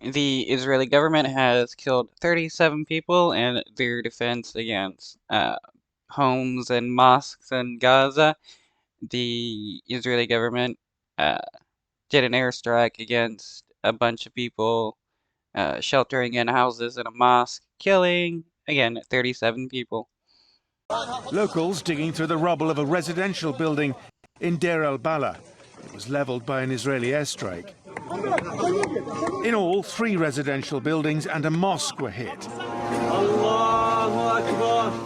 The Israeli government has killed 37 people in their defense against homes and mosques in Gaza. The Israeli government uh, did an airstrike against a bunch of people sheltering in houses in a mosque, killing, again, 37 people. Locals digging through the rubble of a residential building in Deir al-Balah. It was leveled by an Israeli airstrike. In all, 3 residential buildings and a mosque were hit.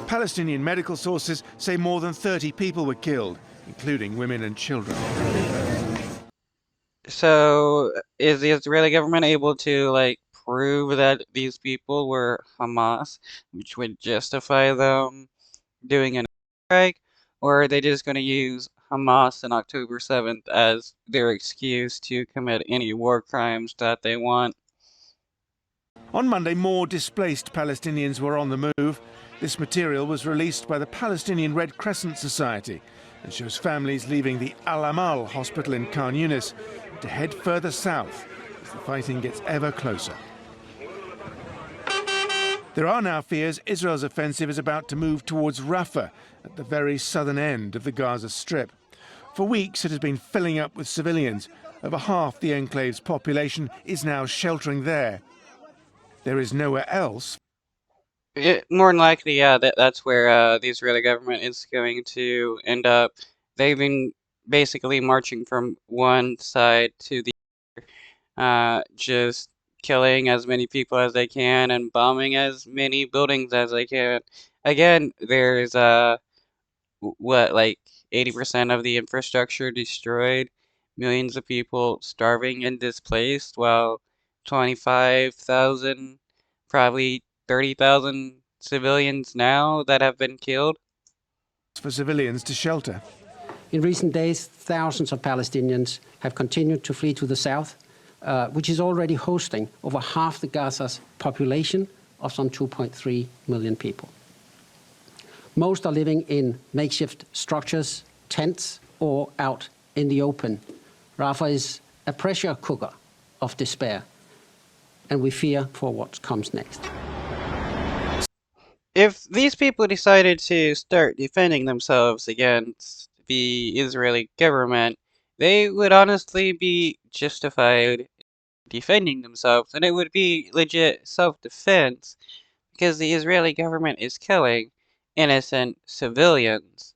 Palestinian medical sources say more than 30 people were killed, including women and children. So, is the Israeli government able to, like, prove that these people were Hamas, which would justify them doing an strike, or are they just going to use Hamas on October 7th as their excuse to commit any war crimes that they want? On Monday, more displaced Palestinians were on the move. This material was released by the Palestinian Red Crescent Society and shows families leaving the Al Amal hospital in Khan Yunis to head further south as the fighting gets ever closer. There are now fears Israel's offensive is about to move towards Rafah, at the very southern end of the Gaza Strip. For weeks, it has been filling up with civilians. Over half the enclave's population is now sheltering there. There is nowhere else. More than likely, yeah, that's where the Israeli government is going to end up. They've been basically marching from one side to the other, just killing as many people as they can and bombing as many buildings as they can. Again, there's what, like 80% of the infrastructure destroyed, millions of people starving and displaced, while 25,000, probably 30,000 civilians now that have been killed. For civilians to shelter. In recent days, thousands of Palestinians have continued to flee to the south, which is already hosting over half the Gaza's population of some 2.3 million people. Most are living in makeshift structures, tents, or out in the open. Rafah is a pressure cooker of despair, and we fear for what comes next. If these people decided to start defending themselves against the Israeli government, they would honestly be justified defending themselves, and it would be legit self-defense because the Israeli government is killing innocent civilians.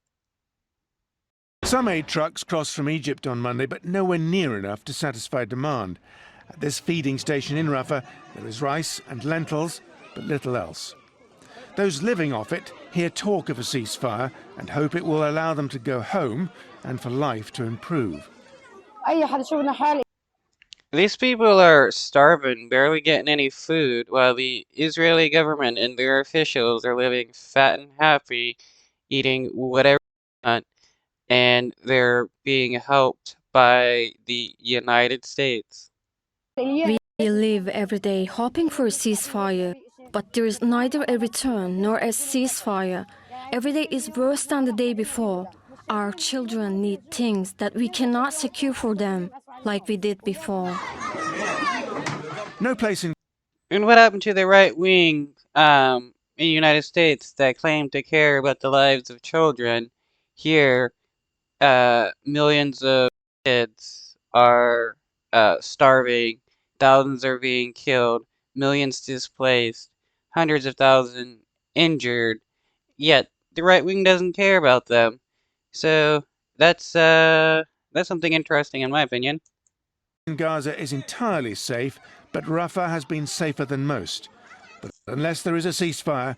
Some aid trucks crossed from Egypt on Monday, but nowhere near enough to satisfy demand. At this feeding station in Rafah, there is rice and lentils, but little else. Those living off it hear talk of a ceasefire and hope it will allow them to go home and for life to improve. These people are starving, barely getting any food, while the Israeli government and their officials are living fat and happy, eating whatever they want, and they're being helped by the United States. We live every day hoping for a ceasefire, but there is neither a return nor a ceasefire. Every day is worse than the day before. Our children need things that we cannot secure for them, like we did before. No place in... And what happened to the right wing in the United States that claim to care about the lives of children? Here, millions of kids are starving, thousands are being killed, millions displaced, hundreds of thousands injured, yet the right wing doesn't care about them. So that's something interesting in my opinion. Gaza is entirely safe, but Rafah has been safer than most. But unless there is a ceasefire,